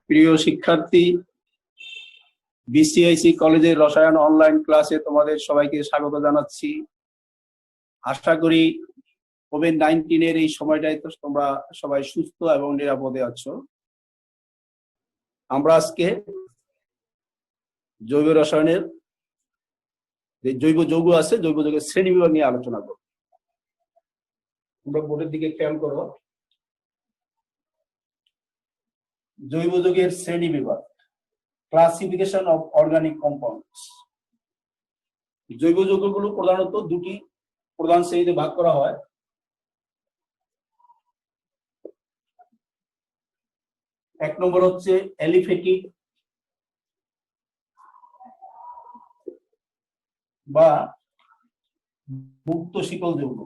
প্রিয় শিক্ষার্থী, বিসিআইসি কলেজের রসায়ন অনলাইন ক্লাসে তোমাদের সবাইকে স্বাগত জানাচ্ছি। আশা করি কোভিড-19 এর এই সময়টায় তো তোমরা সবাই সুস্থ এবং নিরাপদে আছো। আমরা আজকে জৈব রসায়নের যে জৈব যৌগ আছে, জৈব যৌগের শ্রেণী বিভাগ নিয়ে আলোচনা করব। তোমরা বোর্ডের দিকে খেয়াল করো। জৈব যৌগের শ্রেণী বিভাগ, ক্লাসিফিকেশন অফ অর্গানিক কম্পাউন্ডস। জৈব যৌগগুলো প্রধানত দুটি প্রধান শ্রেণীতে ভাগ করা হয়। এক নম্বর হচ্ছে অ্যালিফেটিক বা মুক্ত শিকল যৌগ।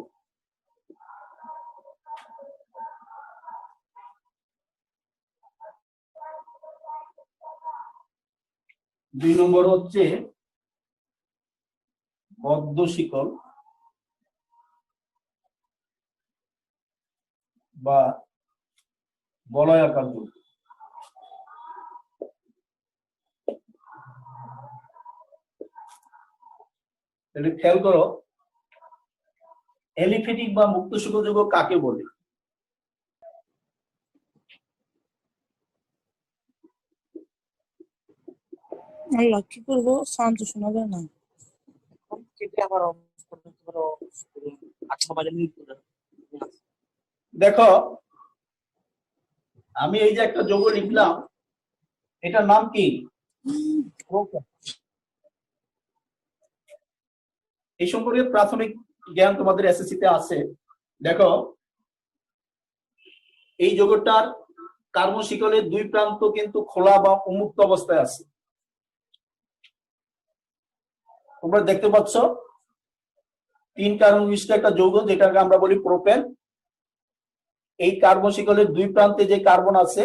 দুই নম্বর হচ্ছে বদ্ধ শিকল বা বলয়াকার যৌগ। খেয়াল করো, অ্যালিফেটিক বা মুক্ত শিকল যৌগ কাকে বলে? কি করবো, শান্ত শোনা যায় না। দেখো, আমি এই যে একটা যৌগ লিখলাম, এটার নাম কি? এই সম্পর্কে প্রাথমিক জ্ঞান তোমাদের এসএসসি তে আছে। দেখো, এই যৌগটার কার্বন শিকলের দুই প্রান্ত কিন্তু খোলা বা উন্মুক্ত অবস্থায় আছে। তোমরা দেখতে পাচ্ছ, 3 কার্বন বিশিষ্ট একটা যৌগ, যেটাকে আমরা বলি প্রোপেন। এই কার্বন শিকলের দুই প্রান্তে যে কার্বন আছে,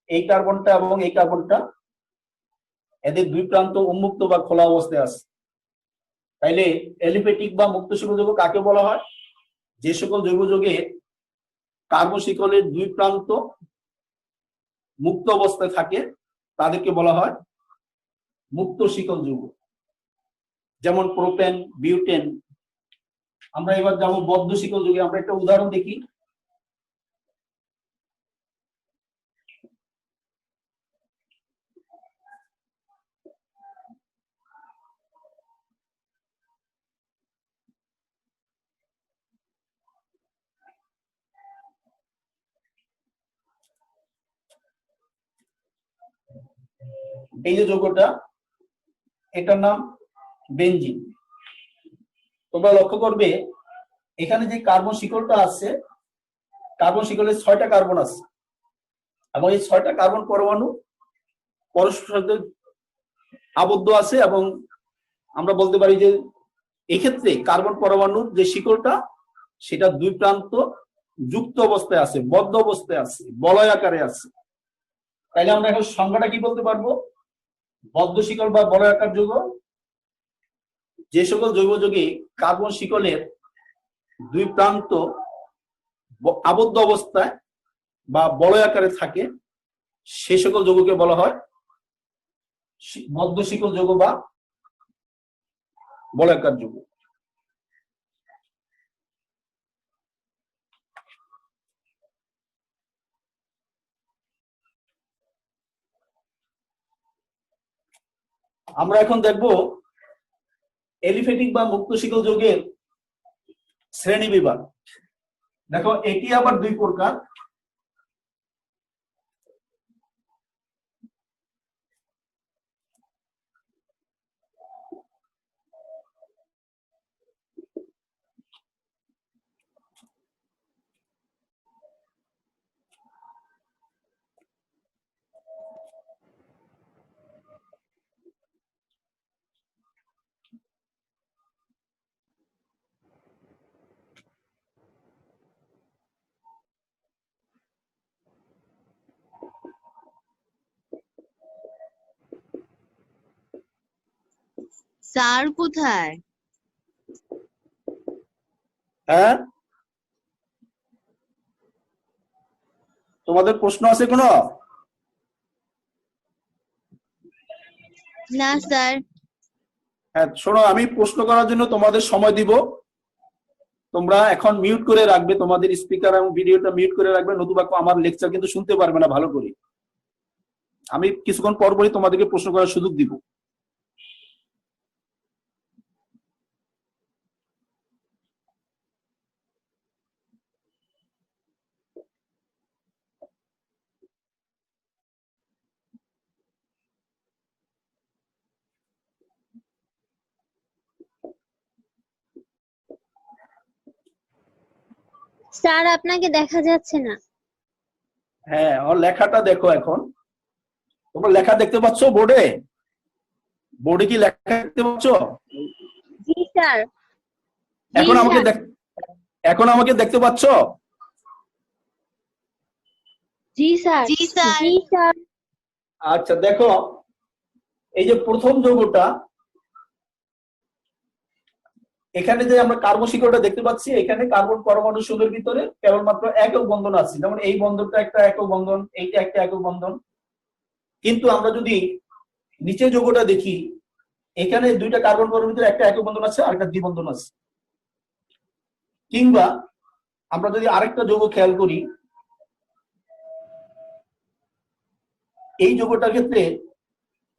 এই কার্বনটা এবং এই কার্বনটা, এদের দুই প্রান্ত উন্মুক্ত বা খোলা অবস্থায় আছে। তাইলে অ্যালিফেটিক বা মুক্ত শিকল যৌগ কাকে বলা হয়? যে সকল জৈব যৌগে কার্বন শিকলের দুই প্রান্ত মুক্ত অবস্থায় থাকে তাদেরকে বলা হয় মুক্ত শিকল যৌগ, যেমন প্রোপেন, বিউটেন। আমরা এবার যাবো বদ্ধ শিকল যৌগে। আমরা একটা উদাহরণ দেখি। এই যে যৌগটা, এটার নাম বেনজিন। তোমরা লক্ষ্য করবে, এখানে যে কার্বন শিকলটা আছে, কার্বন শিকলের 6টা কার্বন আছে এবং এই 6টা কার্বন পরমাণু পরস্পরের সাথে আবদ্ধ আছে। এবং আমরা বলতে পারি যে এক্ষেত্রে কার্বন পরমাণুর যে শিকলটা, সেটা দুই প্রান্ত যুক্ত অবস্থায় আছে, বদ্ধ অবস্থায় আছে, বলয় আকারে আছে। তাইলে আমরা এখন সংজ্ঞাটা কি বলতে পারবো? বদ্ধ শিকল বা বলয় আকার যৌগ যে সকল জৈব যৌগে কার্বন শিকলের দুই প্রান্ত আবদ্ধ অবস্থায় বা বলয় আকারে থাকে, সে সকল যৌগকে বলা হয় বদ্ধ শিকল যৌগ বা বলয়াকার যৌগ। আমরা এখন দেখব অ্যালিফেটিক বা মুক্ত শিকল যৌগের শ্রেণী বিভাগ। দেখো, এটি আবার দুই প্রকার। স্যার কোথায়? হ্যাঁ, তোমাদের প্রশ্ন আছে কোনো? না স্যার। হ্যাঁ শোনো, আমি প্রশ্ন করার জন্য তোমাদের সময় দিব। তোমরা এখন মিউট করে রাখবে, তোমাদের স্পিকার এবং ভিডিওটা মিউট করে রাখবে, নতুবা আমার লেকচার কিন্তু শুনতে পারবে না ভালো করে। আমি কিছুক্ষণ পরপরই তোমাদেরকে প্রশ্ন করার সুযোগ দিব। স্যার আপনাকে দেখা যাচ্ছে না। হ্যাঁ, ওর লেখাটা দেখো। এখন তোমরা লেখা দেখতে পাচ্ছ বোর্ডে? বোর্ডে কি লেখা দেখতে পাচ্ছ? জি স্যার। এখন আমাকে এখন আমাকে দেখতে পাচ্ছ? জি স্যার। জি স্যার। জি স্যার। আচ্ছা দেখো, এই যে প্রথম যৌগটা, এখানে যে আমরা কার্বন শিকড়টা দেখতে পাচ্ছি, এখানে কার্বন পরমাণু সমূহের ভিতরে কেবলমাত্র একক বন্ধন আছে। যেমন এই বন্ধনটা একটা একক বন্ধন, এইটা একটা একক বন্ধন। কিন্তু আমরা যদি নিচে যৌগটা দেখি, এখানে দুইটা কার্বন পরমাণুর ভিতরে একটা একক বন্ধন আছে আর একটা দ্বিবন্ধন আছে। কিংবা আমরা যদি আরেকটা যৌগ খেয়াল করি, এই যৌগটার ক্ষেত্রে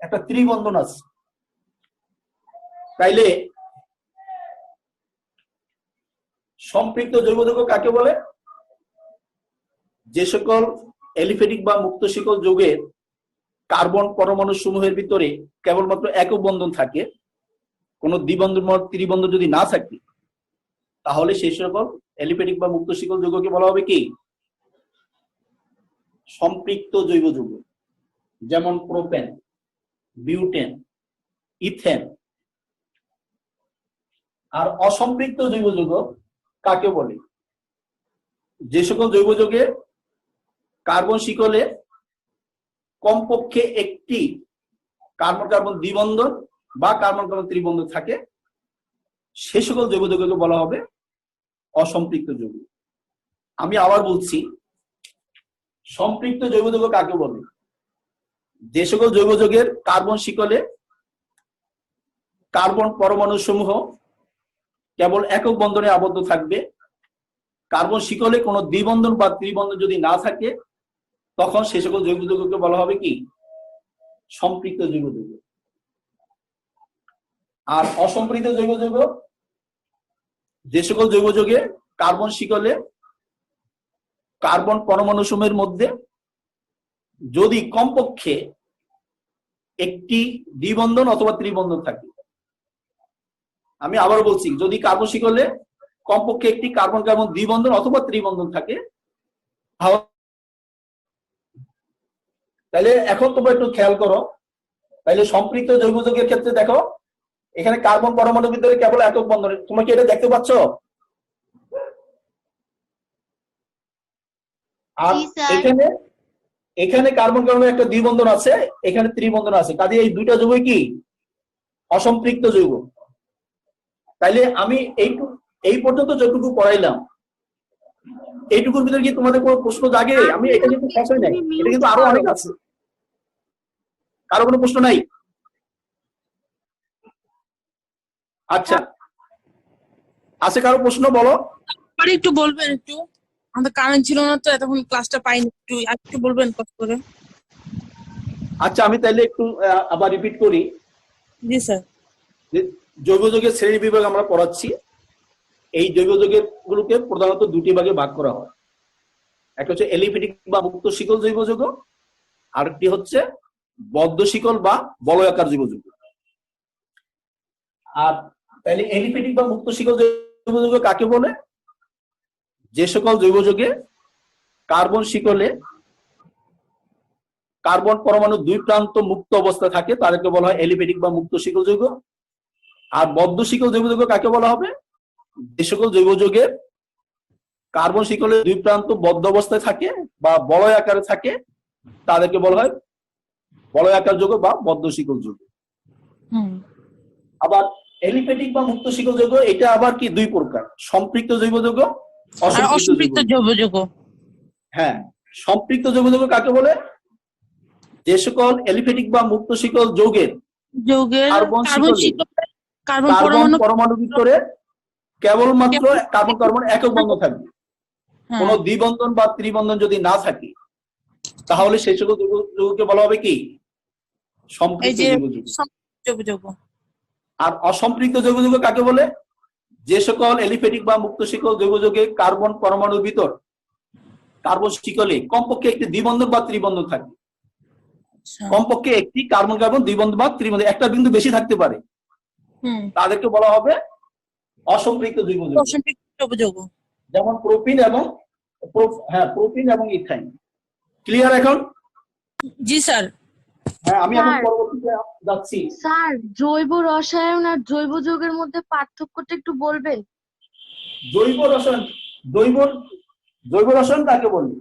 একটা ত্রিবন্ধন আছে। তাইলে সম্পৃক্ত জৈব যৌগ কাকে বলে? যে সকল এলিফেটিক বা মুক্ত শিকল যৌগের কার্বন পরমাণু সমূহের ভিতরে কেবলমাত্র একক বন্ধন থাকে, কোনো দ্বিবন্ধন বা ত্রিবন্ধন যদি না থাকে, তাহলে সেই সকল এলিফেটিক বা মুক্ত শিকল যৌগকে বলা হবে কি? সম্পৃক্ত জৈব যৌগ। যেমন প্রোপেন, বিউটেন, ইথেন। আর অসম্পৃক্ত জৈব যৌগ কাকে বলে? যে সকল জৈব যৌগে কার্বন শিকলে কমপক্ষে একটি কার্বন কার্বন দ্বিবন্ধন বা কার্বন কার্বন ত্রিবন্ধন থাকে, সে সকল জৈব যৌগকে বলা হবে অসম্পৃক্ত যৌগ। আমি আবার বলছি, সম্পৃক্ত জৈব যৌগ কাকে বলে? যে সকল জৈব যৌগের কার্বন শিকলে কার্বন পরমাণু সমূহ কেবল একক বন্ধনে আবদ্ধ থাকবে, কার্বন শিকলে কোনো দ্বিবন্ধন বা ত্রিবন্ধন যদি না থাকে, তখন সে সকল জৈব যৌগকে বলা হবে কি? সম্পৃক্ত জৈব যৌগ। আর অসম্পৃক্ত জৈব যৌগ, যে সকল জৈব যৌগে কার্বন শিকলে কার্বন পরমাণু সমূহের মধ্যে যদি কমপক্ষে একটি দ্বিবন্ধন অথবা ত্রিবন্ধন থাকে। আমি আবার বলছি, যদি কার্বন শিকলে কমপক্ষে একটি কার্বন কার্বন দ্বিবন্ধন অথবা ত্রিবন্ধন থাকে, তাহলে এখন তোমরা একটু খেয়াল করো। তাহলে সম্পৃক্ত জৈব যৌগের ক্ষেত্রে দেখো, এখানে কার্বন পরমাণুর ভিতরে কেবল একক বন্ধন। তোমরা কি এটা দেখতে পাচ্ছ? আর এখানে এখানে কার্বন কার্বনের একটা দ্বিবন্ধন আছে, এখানে ত্রিবন্ধন আছে। কাজে এই দুইটা যৌগই কি? অসম্পৃক্ত যৌগ। তাইলে আমি এই পর্যন্ত যতটুকু পড়াইলাম, এইটুকুর ভিতরে কি তোমাদের কোনো প্রশ্ন জাগে? আমি এটা কিন্তু শেষ হয় নাই, এটা কিন্তু আরো অনেক আছে। কারো কোনো প্রশ্ন নাই? আচ্ছা, আছে কারো প্রশ্ন? বলো। একটু বলবেন, একটু আমাদের কারেন্ট ছিল না তো এতক্ষণ ক্লাসটা পাইনি, একটু বলবেন কষ্ট করে। আচ্ছা, আমি তাইলে একটু আবার রিপিট করি। জি স্যার। জৈব যৌগের শ্রেণী বিভাগ আমরা পড়াচ্ছি। এই জৈব যৌগের গুলোকে প্রধানত দুটি ভাগে ভাগ করা হয়। একটা হচ্ছে এলিফেটিক বা মুক্ত শিকল জৈব যৌগ, আরেকটি হচ্ছে বদ্ধ শিকল বা বলয়াকার জৈব যৌগ। আর তাহলে এলিফেটিক বা মুক্ত শিকল জৈব যৌগ কাকে বলে? যে সকল জৈব যৌগে কার্বন শিকলে কার্বন পরমাণু দুই প্রান্ত মুক্ত অবস্থা থাকে, তাদেরকে বলা হয় এলিফেটিক বা মুক্ত শিকল যৌগ। আর বদ্ধ শিকল জৈব যৌগ কাকে বলা হবে? যে সকল জৈব যৌগের কার্বন শিকলের দুই প্রান্ত বদ্ধ অবস্থায় থাকে বা বলয় আকারে থাকে, তাদেরকে বলা হয় বলয়াকার যৌগ বা বদ্ধ শিকল যৌগ। আবার এলিফেটিক বা মুক্ত শিকল যৌগ, এটা আবার কি দুই প্রকার: সম্পৃক্ত জৈব যৌগ, অসম্পৃক্ত জৈব যৌগ। হ্যাঁ, সম্পৃক্ত জৈব যৌগ কাকে বলে? যে সকল এলিফেটিক বা মুক্ত শিকল যৌগের যৌগের কার্বন কার্বন শিকলে শিকলে কার্বন কার্বন পরমাণু পরমাণুর ভিতরে কেবলমাত্র কার্বন কার্বন একক বন্ধন থাকবে। কোন হ্যাঁ দ্বিবন্ধন বা ত্রিবন্ধন যদি না থাকে তাহলে সেই সকল যৌগকে বলা হবে কি? এই সম্পৃক্ত যে জৈব যৌগ। যৌগ যৌগ আর অসম্পৃক্ত জৈব যৌগ কাকে বলে? যে সকল এলিফ্যাটিক বা মুক্ত শিকল জৈব যৌগে কার্বন পরমাণুর ভিতর কার্বন শিকলে কমপক্ষে একটি দ্বিবন্ধন বা ত্রিবন্ধন থাকবে। আচ্ছা কমপক্ষে একটি কার্বন কার্বন দ্বিবন্ধন বা ত্রিবন্ধন, একটা বিন্দু বেশি থাকতে পারে, তাদেরকে বলা হবে অসম্পৃক্ত জৈব যৌগ। অসম্পৃক্ত জৈব যৌগ যেমন প্রোপিন এবং প্রোপিন এবং ইথাইন। ক্লিয়ার এখন? জি স্যার হ্যাঁ, আমি এখন স্যার। পরবর্তীতে যাচ্ছি। স্যার, জৈব রসায়ন আর জৈব যৌগের মধ্যে পার্থক্যটা একটু বলবেন? জৈব রসায়ন, জৈব জৈব রসায়ন কাকে বলি?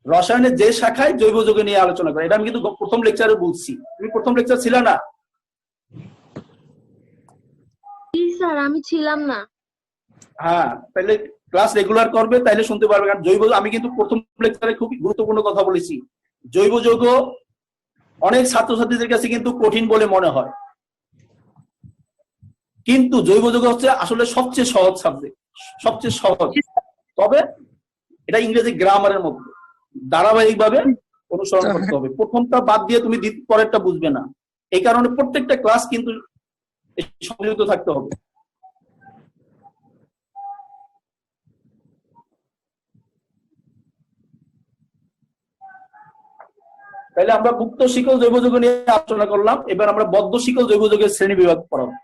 রসায়নের যে শাখায় জৈব যৌগ নিয়ে আলোচনা করে। এটা আমি কিন্তু প্রথম লেকচারে বলছি। তুমি প্রথম লেকচার ছিল না? জি স্যার, আমি ছিলাম না। হ্যাঁ, তাহলে ক্লাস রেগুলার করবে, তাইলে শুনতে পারবে। কারণ জৈব, আমি কিন্তু প্রথম লেকচারে খুব গুরুত্বপূর্ণ কথা বলেছি। জৈব যৌগ অনেক ছাত্রছাত্রীদের কাছে কিন্তু কঠিন বলে মনে হয়, কিন্তু জৈব যৌগ হচ্ছে আসলে সবচেয়ে সহজ সাবজেক্ট, সবচেয়ে সহজ। তবে এটা ইংরেজি গ্রামারের মধ্যে ধারাবাহিকভাবে অনুসরণ করতে হবে। প্রথমটা বাদ দিয়ে তুমি পরেরটা বুঝবে না। এই কারণে প্রত্যেকটা ক্লাস কিন্তু সংযুক্ত থাকতে হবে। তাহলে আমরা মুক্ত শিকল জৈব যৌগ নিয়ে আলোচনা করলাম। এবার আমরা বদ্ধ শিকল জৈব যৌগের শ্রেণী বিভাগ পড়াবো।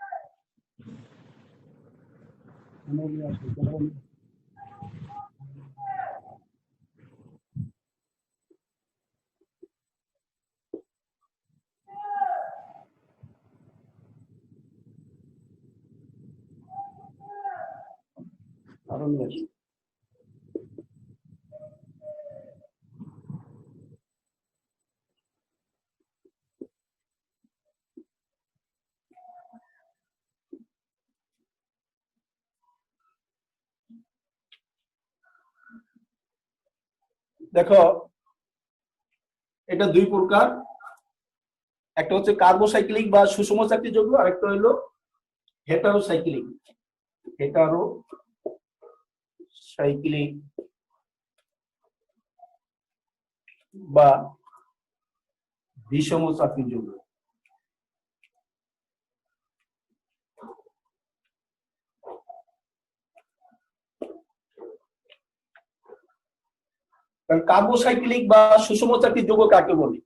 দেখো, এটা দুই প্রকার। একটা হচ্ছে কার্বোসাইক্লিক বা সুষম চাকতি যৌগ, আর একটা হলো হেটারোসাইক্লিক। হেটারোসাইক্লিক বা বিষম চাকতি যৌগ। কার্বোসাইক্লিক বা সুষম চাকতি যৌগ কাকে বলে?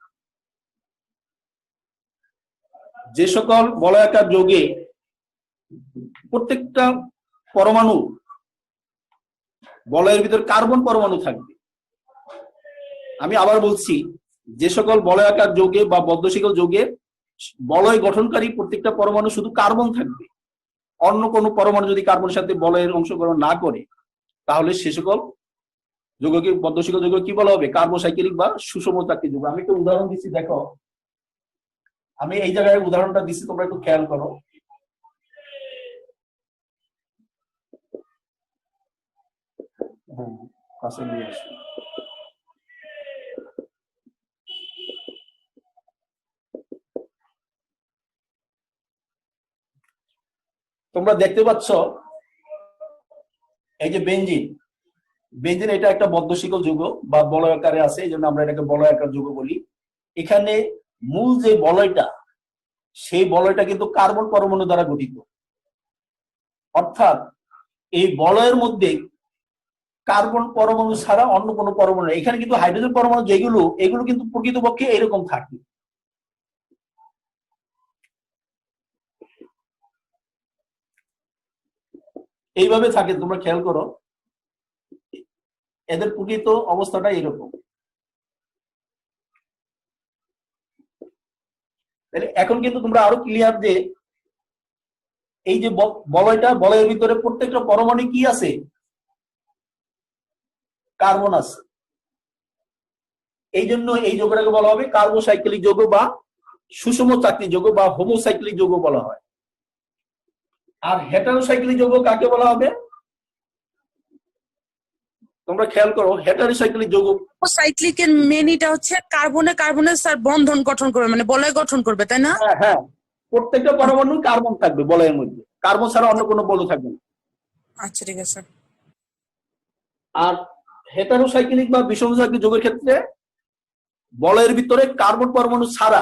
যে সকল বলয়াকার যৌগে প্রত্যেকটা পরমাণু বলয়ের ভিতর কার্বন পরমাণু থাকবে। আমি আবার বলছি, যে সকল বলয়াকার যৌগে বা বদ্ধ শিকল যৌগে বলয় গঠনকারী প্রত্যেকটা পরমাণু শুধু কার্বন থাকবে, অন্য কোনো পরমাণু যদি কার্বনের সাথে বলয়ের অংশগ্রহণ না করে, তাহলে সে সকল যৌগকে, বদ্ধ শিকল যৌগ কি বলা হবে? কার্বোসাইক্লিক বা সুষম চাকতি যৌগ। আমি একটা উদাহরণ দিচ্ছি, দেখো। আমি এই জায়গায় উদাহরণটা দিচ্ছি, তোমরা একটু খেয়াল করো। কাছে নিয়ে আসো। তোমরা দেখতে পাচ্ছ এই যে বেনজিন। বেনজিন এটা একটা বদ্ধ শিকল যৌগ বা বলয় আকারে আছে, এই জন্য আমরা এটাকে বলয় আকার যৌগ বলি। এখানে মূল যে বলয়টা, সেই বলয়টা কিন্তু কার্বন পরমাণু দ্বারা গঠিত। অর্থাৎ এই বলয়ের মধ্যে কার্বন পরমাণু ছাড়া অন্য কোনো পরমাণু, এখানে কিন্তু হাইড্রোজেন পরমাণু যেগুলো, এগুলো কিন্তু প্রকৃতপক্ষে এরকম থাকে। এইভাবে থাকে, তোমরা খেয়াল করো, এদের প্রকৃত অবস্থাটা এরকম। এখন কিন্তু তোমরা আরো ক্লিয়ার যে এই যে বলয়টা, বলয়ের ভিতরে প্রত্যেকটা পরমাণু কি আছে? কার্বন আছে। এই জন্য এই যৌগটাকে বলা হবে কার্বোসাইক্লিক যৌগ বা সুষম চাকতি যৌগ বা হোমোসাইক্লিক যৌগ বলা হয়। আর হেটারোসাইক্লিক যৌগ কাকে বলা হবে? তোমরা খেয়াল করো, হেটারোসাইক্লিক যৌগ, সাইক্লিকের মেন এটা হচ্ছে কার্বনে কার্বনের স্যার বন্ধন গঠন করবে, মানে বলয় গঠন করবে, তাই না? হ্যাঁ, প্রত্যেকটা পরমাণু কার্বন থাকবে বলয়ের মধ্যে, কার্বন ছাড়া অন্য কোনো বল থাকবে না। আচ্ছা ঠিক আছে। আর হেটারোসাইক্লিক বা বিষমসাইক্লিক যৌগের ক্ষেত্রে বলয়ের ভিতরে কার্বন পরমাণু ছাড়া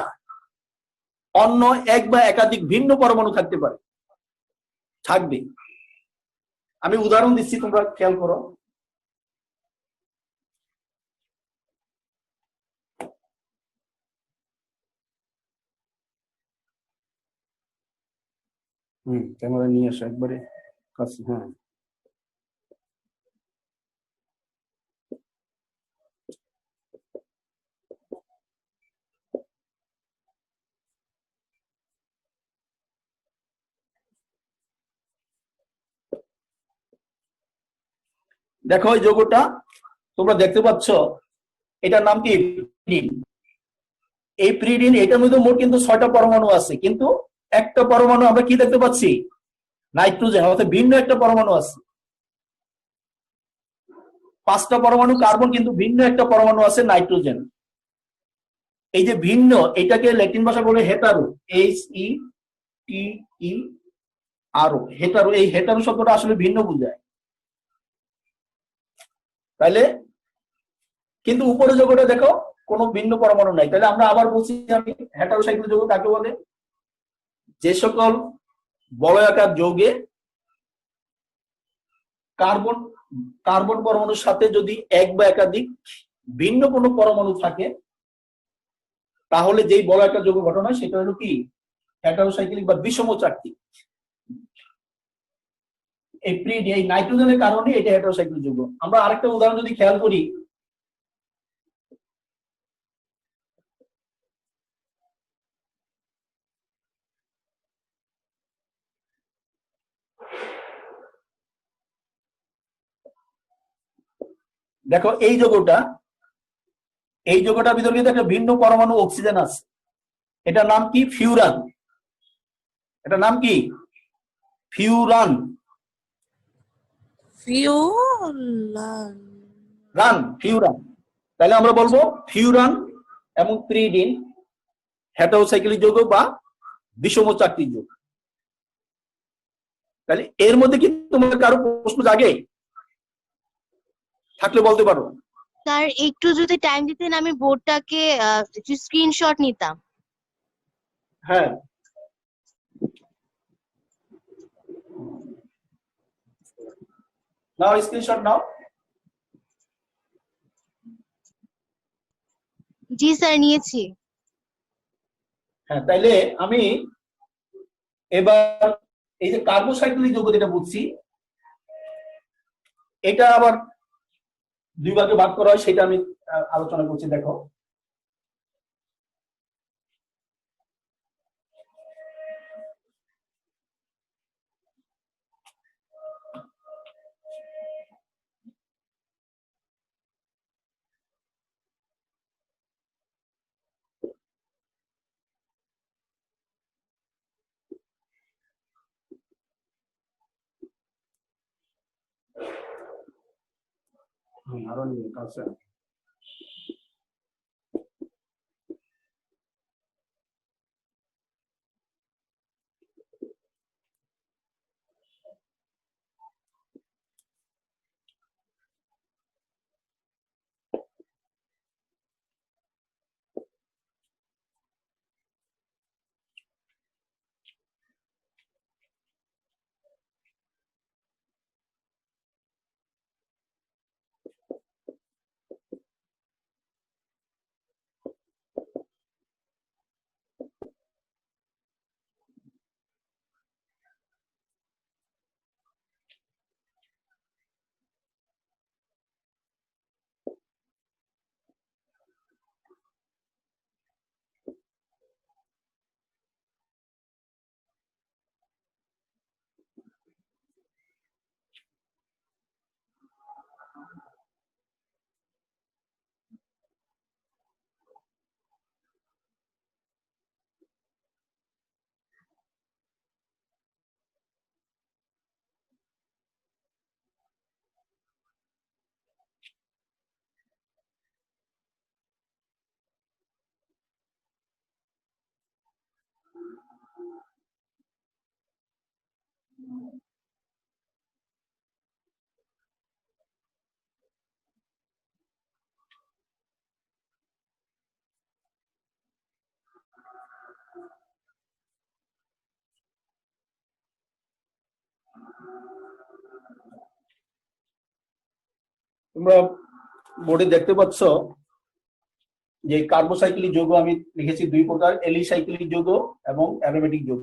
অন্য এক বা একাধিক ভিন্ন পরমাণু থাকতে পারে, থাকবে। আমি উদাহরণ দিচ্ছি, তোমরা খেয়াল করো। ক্যামেরা নিয়ে আসো একবারে কাছে। হ্যাঁ, দেখো এই যৌগটা তোমরা দেখতে পাচ্ছ, এটার নাম কি? প্রিডিন। এই প্রিডিন, এটার মধ্যে মোট কিন্তু 6টা পরমাণু আছে, কিন্তু একটা পরমাণু আমরা কি দেখতে পাচ্ছি? নাইট্রোজেন, অর্থাৎ ভিন্ন একটা পরমাণু আছে। 5টা পরমাণু কার্বন, কিন্তু ভিন্ন একটা পরমাণু আছে নাইট্রোজেন। এই যে ভিন্ন, এটাকে ল্যাটিন ভাষা বলে হেটারো, HETERO, হেটারো। এই হেটারো শব্দটা আসলে ভিন্ন বোঝায়। তাইলে কিন্তু উপরে যৌগটা দেখো কোনো ভিন্ন পরমাণু নাই। তাহলে আমরা আবার বলছি, আমি হেটারোসাইক্লিক যৌগ কাকে বলে? যে সকল বলয়াকার যৌগে কার্বন কার্বন পরমাণুর সাথে যদি এক বা একাধিক ভিন্ন কোনো পরমাণু থাকে, তাহলে যেই বলয়াকার যৌগ গঠন হয় সেটা হলো কি? হেটারোসাইক্লিক বা বিষম চাকতিক। এই নাইট্রোজেনের কারণে এটা হেটারোসাইক্লিক যৌগ। আমরা আরেকটা উদাহরণ যদি খেয়াল করি, দেখো এই যৌগটার ভিতরে কিন্তু একটা ভিন্ন পরমাণু অক্সিজেন আছে। এটার নাম কি? ফিউরান। এটার নাম কি? ফিউরান। ফিওলান। ফিউরান। তাহলে আমরা বলবো ফিউরান এবং প্রিডিন হেটারোসাইক্লিক যৌগ বা বিষম চাকতিক যৌগ। তাহলে এর মধ্যে কি তোমার কারো প্রশ্ন জাগে? থাকলে বলতে পারো। স্যার একটু যদি টাইম দিতেন, আমি বোর্ডটাকে একটু স্ক্রিনশট নিতাম। হ্যাঁ, নাও স্ক্রিনশট নাও। জি স্যার, নিয়েছি। হ্যাঁ, তাইলে আমি এবার এই যে কার্বোসাইক্লিক যৌগ যেটা বুঝছি, এটা আবার 2 ভাগে ভাগ করা হয়, সেটা আমি আলোচনা করছি। দেখো, আরো নিয়ে কাছে। তোমরা বোর্ডে দেখতে পাচ্ছ যে কার্বোসাইক্লিক যৌগ আমি লিখেছি দুই প্রকার, এলিসাইক্লিক যৌগ এবং অ্যারোমেটিক যৌগ।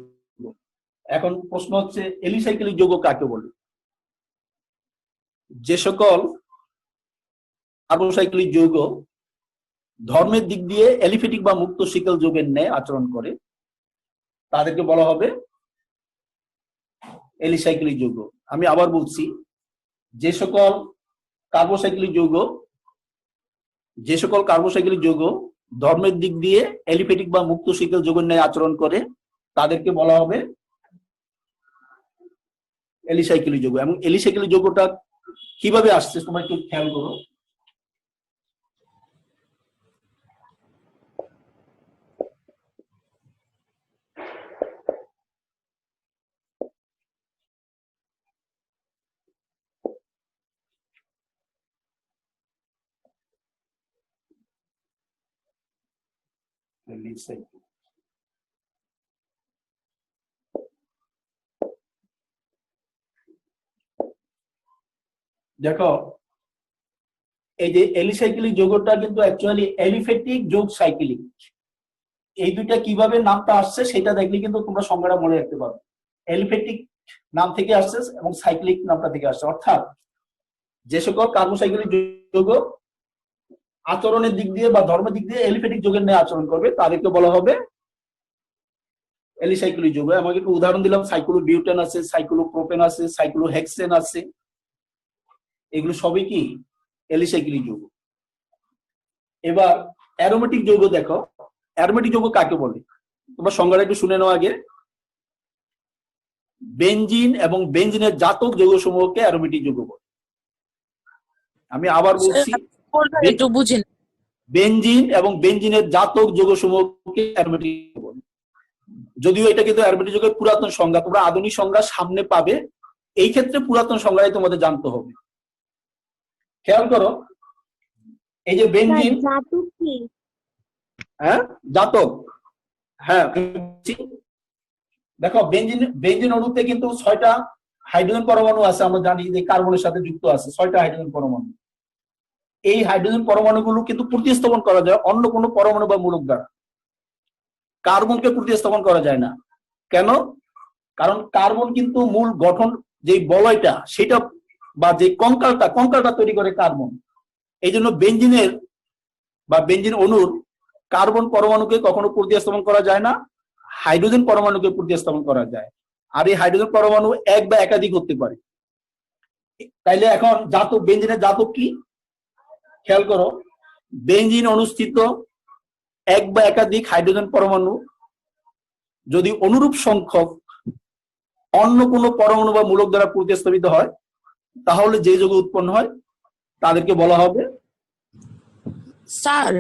এখন প্রশ্ন হচ্ছে এলিসাইক্লিক যৌগ কাকে বলে? যে সকল কার্বোসাইক্লিক যৌগ ধর্মের দিক দিয়ে এলিফেটিক বা মুক্ত শিকল যৌগের ন্যায় আচরণ করে তাদেরকে বলা হবে এলিসাইক্লিক যৌগ। আমি আবার বলছি, যে সকল কার্বোসাইক্লিক যৌগ ধর্মের দিক দিয়ে এলিফেটিক বা মুক্ত শিকল যৌগের ন্যায় আচরণ করে তাদেরকে বলা হবে এলিসাইক্লিক যৌগ। এবং এলিসাইক্লিক যৌগটা কিভাবে আসছে তোমরা একটু খেয়াল করো। দেখো, এই যে এলিসাইক্লিক যৌগটা কিন্তু অ্যাকচুয়ালি এলিফেটিক যোগ সাইক্লিক, এই দুইটা কিভাবে নামটা আসছে সেটা দেখলে কিন্তু তোমরা সংজ্ঞাটা মনে রাখতে পারবে। এলিফেটিক নাম থেকে আসছে এবং সাইক্লিক নামটা থেকে আসছে, অর্থাৎ যে সকল কার্বোসাইক্লিক যৌগ আচরণের দিক দিয়ে বা ধর্মের দিক দিয়ে এলিফেটিক যৌগের ন্যায় আচরণ করবে তাদেরকে বলা হবে এলিসাইক্লিক যৌগ। আমাকে একটু উদাহরণ দিলাম, সাইক্লোবিউটেন আছে, সাইক্লোপ্রোপেন আছে, সাইক্লোহেক্সেন আছে, এগুলো সবই কি এলিসাইক্লিক যৌগ। এবার অ্যারোমেটিক যৌগ দেখো, অ্যারোমেটিক যৌগ কাকে বলে তোমরা সংজ্ঞাটা একটু শুনে নাও আগে। বেনজিন এবং বেনজিনের জাতক যৌগ সমূহকে অ্যারোমেটিক যৌগ বলে। আমি আবার বলছি, একটু বুঝেন, বেনজিন এবং বেনজিনের জাতক যৌগ সমূহকে অ্যারোমেটিক যৌগ বলে। যদিও এটা কিন্তু অ্যারোমেটিক যৌগের পুরাতন সংজ্ঞা, তোমরা আধুনিক সংজ্ঞা সামনে পাবে, এই ক্ষেত্রে পুরাতন সংজ্ঞাই তোমাদের জানতে হবে। খেয়াল করো, এই যে বেনজিন, হ্যাঁ জাতক, হ্যাঁ দেখো বেনজিন অণুতে কিন্তু 6টা হাইড্রোজেন পরমাণু আছে, আমরা জানি যে কার্বনের সাথে যুক্ত আছে 6টা হাইড্রোজেন পরমাণু। এই হাইড্রোজেন পরমাণুগুলো কিন্তু প্রতিস্থাপন করা যায় অন্য কোনো পরমাণু বা মূলক দ্বারা, কার্বনকে প্রতিস্থাপন করা যায় না। কেন? কারণ কার্বন কিন্তু মূল গঠন যে বলয়টা সেটা বা যে কঙ্কালটা তৈরি করে কার্বন। এই জন্য বেনজিনের বা বেনজিন অণুর কার্বন পরমাণুকে কখনো প্রতিস্থাপন করা যায় না, হাইড্রোজেন পরমাণুকে প্রতিস্থাপন করা যায়। আর এই হাইড্রোজেন পরমাণু এক বা একাধিক হতে পারে। তাইলে এখন জাতক, বেনজিনের জাতক কি খেয়াল করো, বেনজিন অনুষ্ঠিত এক বা একাধিক হাইড্রোজেন পরমাণু যদি অনুরূপ সংখ্যক অন্য কোনো পরমাণু বা মূলক দ্বারা প্রতিস্থাপিত হয় তাহলে যে যৌগ উৎপন্ন হয় তাদেরকে বলা হবে স্যার।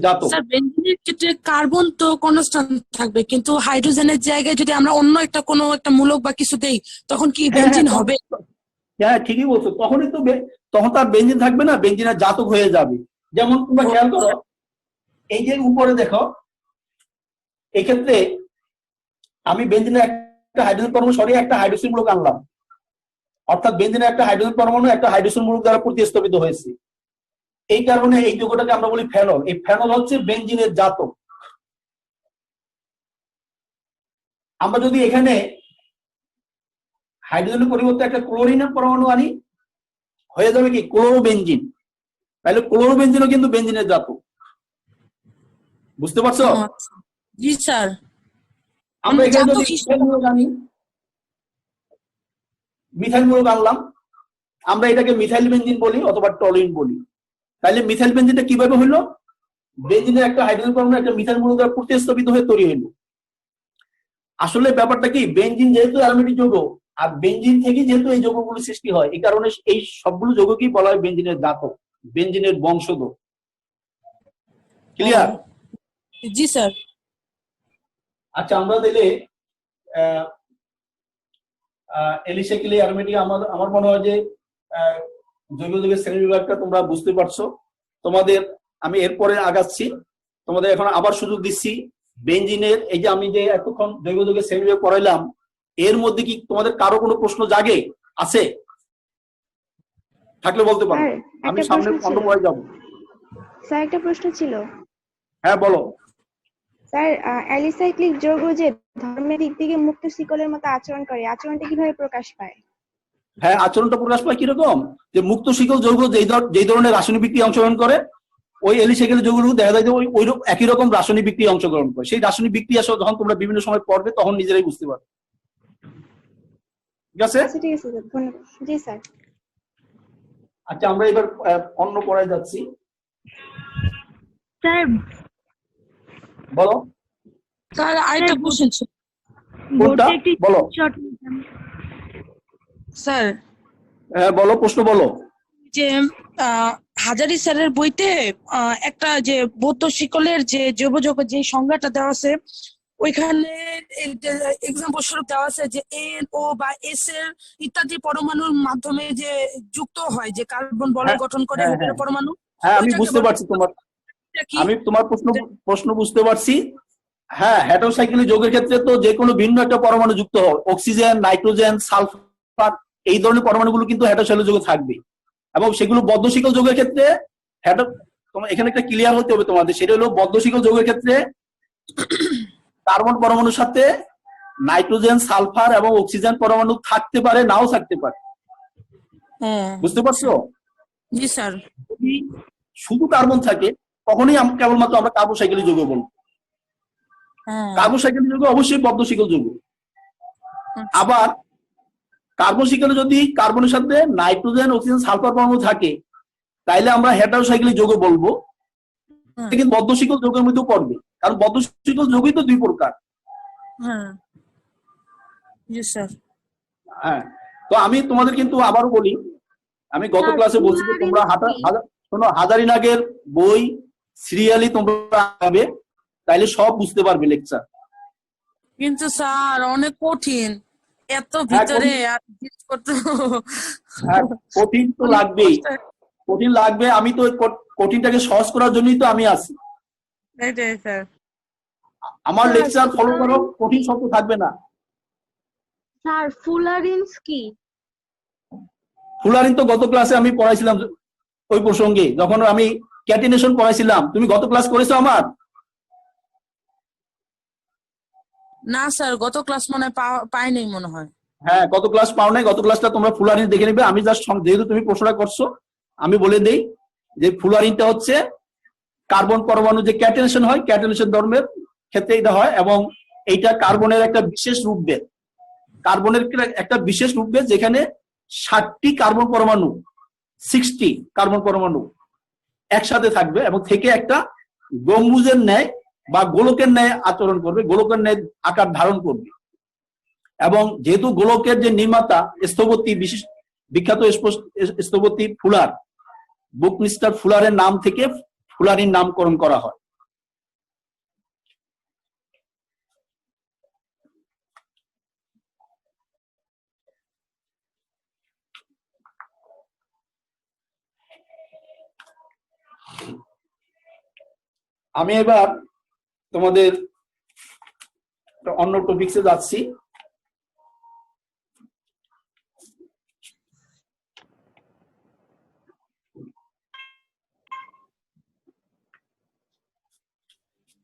জাতক। স্যার, বেনজিনের ক্ষেত্রে কার্বন তো কনস্ট্যান্ট থাকবে, কিন্তু হাইড্রোজেনের জায়গায় যদি আমরা অন্য কোনো একটা মূলক বা কিছু দেই তখন কি বেনজিন হবে? হ্যাঁ ঠিকই বলছো, তখনই তো তখন তার বেনজিন থাকবে না, বেনজিনের জাতক হয়ে যাবে। যেমন তোমরা খেয়াল করো, এই যে উপরে দেখো, এক্ষেত্রে আমি বেনজিনের একটা হাইড্রোজেন পরমাণু সরিয়ে একটা হাইড্রোজেন মূলক আনলাম, অর্থাৎ বেনজিনের একটা হাইড্রোজেন পরমাণু একটা হাইড্রোজেন মূলক দ্বারা প্রতিস্থাপিত হয়েছে। এই কারণে এই যৌগটাকে আমরা বলি ফেনল। এই ফেনল হচ্ছে বেনজিনের জাতক। আমরা যদি এখানে হাইড্রোজেনের পরিবর্তে একটা ক্লোরিনের পরমাণু আনি, হয়ে যাবে কি ক্লোরোবেনজিন। তাহলে ক্লোরোবেনজিনও কিন্তু বেনজিনের জাতক। বুঝতে পারছো? জি স্যার। আমরা এখানে যদি মিথাইল মূলক আনলাম, আমরা এটাকে মিথাইল বেনজিন বলি অথবা টলিন বলি। তাহলে মিথাইল বেনজিনটা কিভাবে হইলো? বেনজিনের একটা হাইড্রোজেন পরমাণু একটা মিথাইল মূলক দ্বারা প্রতিস্থাপিত হয়ে তৈরি হইলো। আসলে ব্যাপারটা কি, বেনজিন যেহেতু অ্যারোমেটিক যৌগ আর বেনজিন থেকে যেহেতু এই যৌগগুলো সৃষ্টি হয়, এই কারণে এই সবগুলো যৌগকেই বলা হয় বেনজিনের জাতক, বেনজিনের বংশধর। ক্লিয়ার? জি স্যার। আচ্ছা, আমরা তাহলে এলিসাইকেলি অ্যারোমেটিক আমার মনে হয় যে আহ, জৈব যৌগের শ্রেণী বিভাগটা তোমরা বুঝতে পারছো। তোমাদের আমি এরপরে আগাচ্ছি, তোমাদের এখন আবার সুযোগ দিচ্ছি বেঞ্জিনের এই যে আমি যে এতক্ষণ জৈব যৌগের শ্রেণী বিভাগ পড়াইলাম, এর মধ্যে কি তোমাদের কারো কোনো প্রশ্ন জাগে আছে? থাকলে বলতে পারো, স্যার আমি একটা সামনে প্রশ্ন অন্য ছিল। পড়ায় যাবো। স্যার একটা প্রশ্ন ছিল। হ্যাঁ বলো। স্যার অ্যালিসাইক্লিক যৌগ যে ধর্মের দিক থেকে মুক্ত শিকলের মতো আচরণ করে, আচরণটা কিভাবে প্রকাশ পায়? হ্যাঁ, আচরণটা প্রকাশ পায় কিরকম, যে মুক্ত শিকল যৌগ যেই ধরনের রাসায়নিক বিক্রিয়া অংশগ্রহণ করে, ওই এলিসাইকেল যৌগগুলো দেখা যায় যে ওই একই রকম রাসায়নিক বিক্রিয়া অংশগ্রহণ করে। সেই রাসায়নিক বিক্রিয়া সহ যখন তোমরা বিভিন্ন সময় পড়বে তখন নিজেরাই বুঝতে পারবে। ঠিক আছে? আচ্ছা ঠিক আছে স্যার, ধন্যবাদ। জি স্যার। আচ্ছা, আমরা এবার অন্য পড়ায় যাচ্ছি। স্যার বলো স্যার আরেকটা কোশ্চেন ছিল কোনটা, বোর্ডে একটি বলো। শর্ট স্যার, হ্যাঁ বলো, প্রশ্ন বলো। যে হাজারি স্যারের বইতে একটা যে বৌদ্ধ শিকলের যে জৈব যৌগ যে সংজ্ঞাটা দেওয়া আছে, ওইখানে এক্সাম্পল স্বরূপ দেওয়া আছে যে এন ও বা এস এর ইত্যাদি পরমাণুর মাধ্যমে যে যুক্ত হয়, যে কার্বন বলয় হ্যাঁ, গঠন করে হ্যাঁ, হেটেরো হ্যাঁ। পরমাণু। হ্যাঁ, আমি ওইটাকে বুঝতে বলে পারছি তোমার, কি? আমি তোমার প্রশ্ন বুঝতে পারছি। হ্যাঁ, হেটারোসাইকেল যৌগের ক্ষেত্রে তো যে কোনো ভিন্ন একটা পরমাণু যুক্ত হয়, অক্সিজেন, নাইট্রোজেন, সালফার, এই ধরনের পরমাণুগুলো কিন্তু হেটারোসাইকেল যৌগে থাকবে। এবং সেগুলো বদ্ধ শিকল যৌগের ক্ষেত্রে তোমার এখানে একটা ক্লিয়ার হতে হবে তোমাদের, সেটা হলো বদ্ধ শিকল যৌগের ক্ষেত্রে কার্বন পরমাণুর সাথে নাইট্রোজেন, সালফার এবং অক্সিজেন পরমাণু থাকতে পারে, নাও থাকতে পারে। হ্যাঁ, বুঝতে পারছো? জি স্যার। যদি শুধু কার্বন থাকে তখনই কেবলমাত্র আমরা কার্বোসাইকেল যৌগ বলবো। হ্যাঁ, কার্বোসাইকেল যৌগ অবশ্যই বদ্ধ শিকল যৌগ। আচ্ছা। আবার কার্বোসাইকেলে যদি কার্বনের সাথে নাইট্রোজেন, অক্সিজেন, সালফার পরমাণু থাকে তাইলে আমরা হেটারোসাইকেল যৌগ বলবো। হুম, কিন্তু বদ্ধ শিকল যৌগের মধ্যেও পড়বে, কারণ বদ্ধ শিকল যৌগই তো দুই প্রকার। হ্যাঁ, জি স্যার। হ্যাঁ, তো আমি তোমাদের কিন্তু আবারও বলি, আমি গত স্যার, ক্লাসে বলছি যে তোমরা শোনো, হাজারিনাগের বই সিরিয়ালি তোমরা পাবে, তাইলে সব বুঝতে পারবে লেকচার। কিন্তু স্যার অনেক কঠিন, এত হ্যাঁ, ভিতরে আর জিজ্ঞেস করতে হ্যাঁ, কঠিন তো অনেক লাগবেই, কষ্ট। কঠিন লাগবে। আমি তো কঠিনটাকে সহজ করার জন্যই তো আমি আছি। এটাই স্যার। আমার স্যার, লেকচার ফলো করো, কঠিন শব্দ থাকবে না। স্যার ফুলারিন্স কি? ফুলারিন তো গত ক্লাসে আমি পড়াইছিলাম ওই প্রসঙ্গে, যখন আমি ক্যাটিনেশন পড়াইছিলাম। তুমি গত ক্লাস করেছো আমার? না স্যার, গত ক্লাস মনে হয় পাই নাই মনে হয়। হ্যাঁ, গত ক্লাস পাও নাই, গত ক্লাসটা তোমরা ফুলারিন দেখে নিবে। আমি জাস্ট যেহেতু তুমি প্রশ্নটা করছো আমি বলে দেই যে ফুলারিনটা হচ্ছে কার্বন পরমাণু যে ক্যাটিনেশন হয়, ক্যাটিনেশন ধর্মের ক্ষেত্রে এটা হয়, এবং এইটা কার্বনের একটা বিশেষ রূপভেদ। কার্বনের একটা বিশেষ রূপভেদ যেখানে 60টি কার্বন পরমাণু, 60 কার্বন পরমাণু একসাথে থাকবে এবং থেকে একটা গম্বুজের ন্যায় বা গোলকের ন্যায় আচরণ করবে, গোলকের ন্যায় আকার ধারণ করবে। এবং যেহেতু গোলকের যে নির্মাতা স্থপতি, বিখ্যাত স্থপতি ফুলার, বুকমিস্টার ফুলারের নাম থেকে ফুলারিন নামকরণ করা হয়। আমি এবার তোমাদের অন্য টপিকসে যাচ্ছি।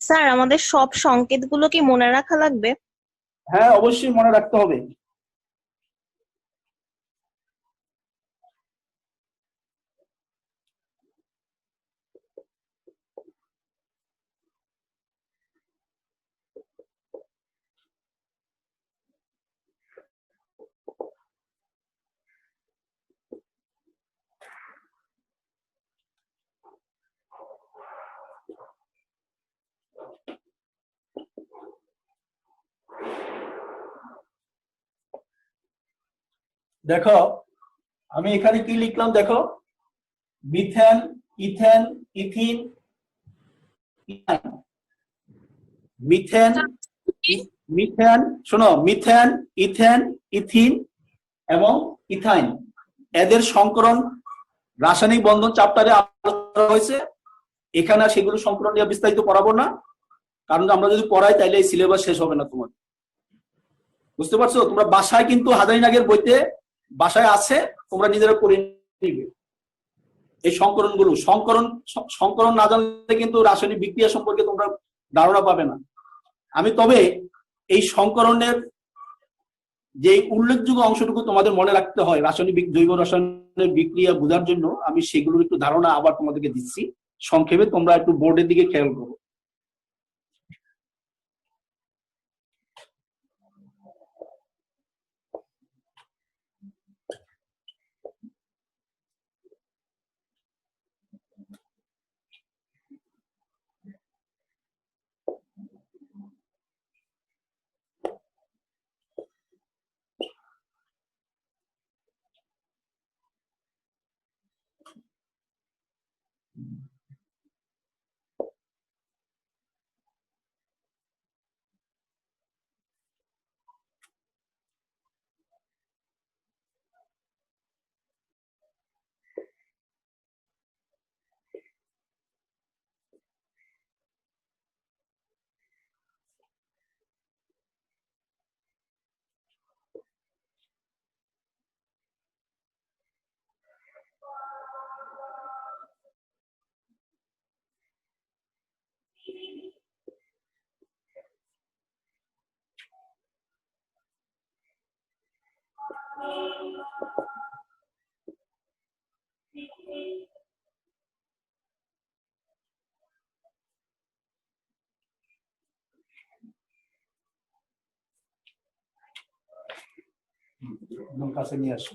স্যার আমাদের সব সংকেতগুলো কি মনে রাখা লাগবে? হ্যাঁ, অবশ্যই মনে রাখতে হবে। দেখো আমি এখানে কি লিখলাম, দেখো মিথেন, ইথেন, ইথিন, মিথেন, কি? মিথেন, শোনো, মিথেন, ইথেন, ইথিন, এবং ইথাইন, এদের সংকরণ রাসায়নিক বন্ধন চ্যাপ্টারে আলোচনা হয়েছে। এখানে আর সেগুলো সংকরণ নিয়ে বিস্তারিত পড়াবো না, কারণ আমরা যদি পড়াই তাইলে এই সিলেবাস শেষ হবে না তোমার। বুঝতে পারছো? তোমরা বাসায় কিন্তু হাজারিনাগের বইতে বাসায় আছে, তোমরা নিজেরা পড়ে নিবে এই সংকরণ গুলো। সংকরণ না জানলে কিন্তু রাসায়নিক বিক্রিয়া সম্পর্কে তোমরা ধারণা পাবে না। আমি তবে এই সংকরণের যে উল্লেখযোগ্য অংশটুকু তোমাদের মনে রাখতে হয় রাসায়নিক জৈব রসায়নের বিক্রিয়া বোঝার জন্য, আমি সেগুলোর একটু ধারণা আবার তোমাদেরকে দিচ্ছি সংক্ষেপে। তোমরা একটু বোর্ডের দিকে খেয়াল করো। কাছে নিয়ে আসো।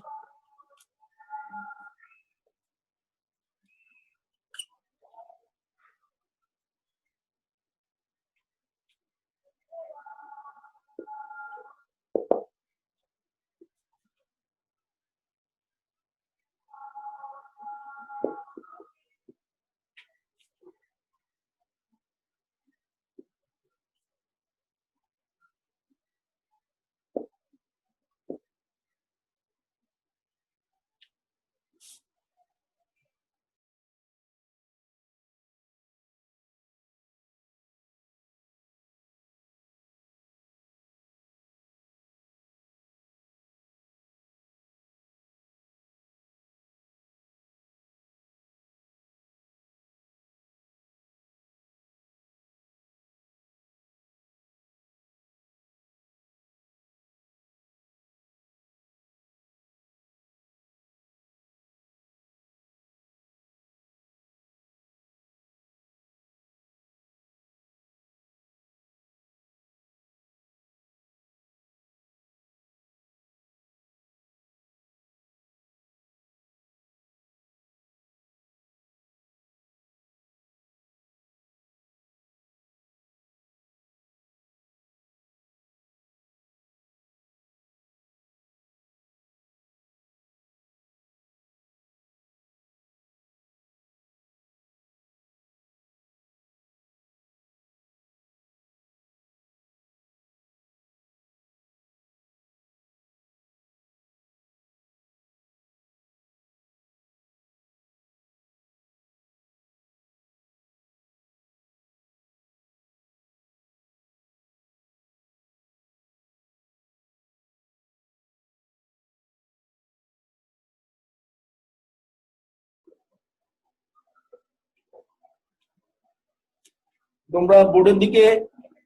তোমরা বোর্ডের দিকে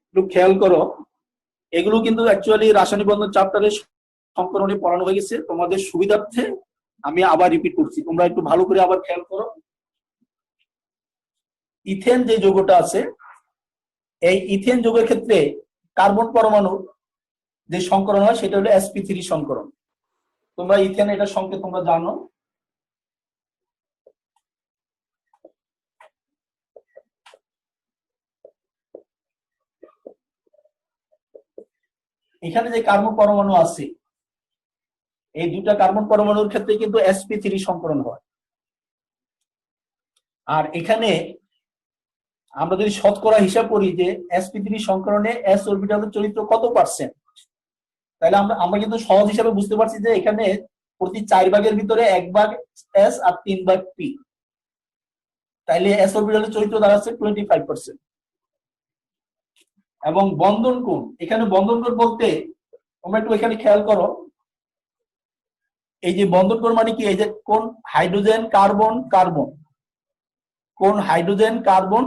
একটু খেয়াল করো। এগুলো কিন্তু অ্যাকচুয়ালি রাসায়নিক বন্ধন চ্যাপ্টারের সংকরণে পড়ানো হয়ে গেছে। তোমাদের সুবিধার্থে আমি আবার রিপিট করছি, তোমরা একটু ভালো করে আবার খেয়াল করো। ইথেন যে যৌগটা আছে, এই ইথেন যৌগের ক্ষেত্রে কার্বন পরমাণু যে সংকরণ হয় সেটা হলো sp3 সংকরণ। তোমরা ইথেন এটা সংকেত তোমরা জানো। এখানে যে কার্বন পরমাণু আছে, এই দুটা কার্বন পরমাণুর ক্ষেত্রে কিন্তু sp3 সংকরণ হয়। আর এখানে আমরা যদি শতকরা হিসাব করি যে sp3 সংকরণে s অরবিটালের চরিত্র কত %, তাহলে আমরা কিন্তু সহজ হিসাবে বুঝতে পারছি যে এখানে প্রতি 4 ভাগের ভিতরে 1 ভাগ এস আর 3 ভাগ পি, তাইলে এস অরবিটালের চরিত্র দাঁড়াচ্ছে 25%। এবং বন্ধন কোণ, এখানে বন্ধন কোণ বলতে তোমরা একটু এখানে খেয়াল করো, এই যে বন্ধন কোণ মানে কি, এই যে কোন হাইড্রোজেন কার্বন কার্বন, কোন হাইড্রোজেন কার্বন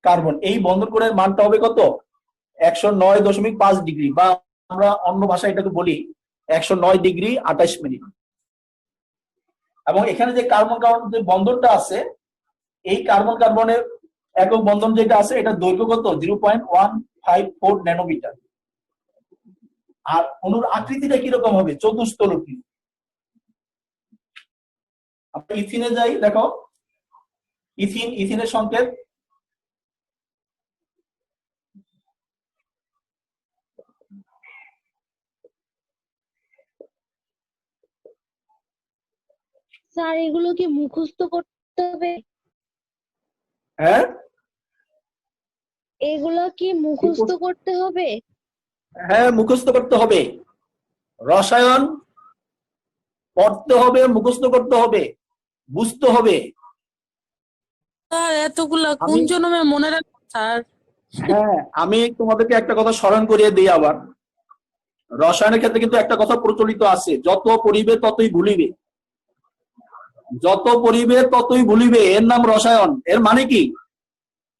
কার্বন, এই বন্ধন কোণের মানটা হবে কত? 109.5 ডিগ্রি, বা আমরা অন্য ভাষায় এটাকে বলি 109 ডিগ্রি 28 মিনিট। এবং এখানে যে কার্বন কার্বন যে বন্ধনটা আছে, এই কার্বন কার্বনের একক বন্ধন যেটা আছে, এটা দৈর্ঘ্য কত? 0.154 ন্যানোমিটার। আর অণুর আকৃতিটা কিরকম হবে? চতুস্তলকী। আমরা ইথিনে যাই, দেখো ইথিনের সংকেত স্যার এগুলো কি মুখস্থ করতে হবে? হ্যাঁ, এগুলো কি মুখস্থ করতে হবে? হ্যাঁ মুখস্থ করতে হবে। রসায়ন পড়তে হবে, মুখস্থ করতে হবে, বুঝতে হবে। স্যার এতগুলা কোন জন্মে মনে রাখবো স্যার? হ্যাঁ, আমি তোমাদেরকে একটা কথা স্মরণ করিয়ে দিই আবার। রসায়নের ক্ষেত্রে কিন্তু একটা কথা প্রচলিত আছে, যত পড়িবে ততই ভুলিবে। যত পড়িবে ততই ভুলিবে, এর নাম রসায়ন। এর মানে কি?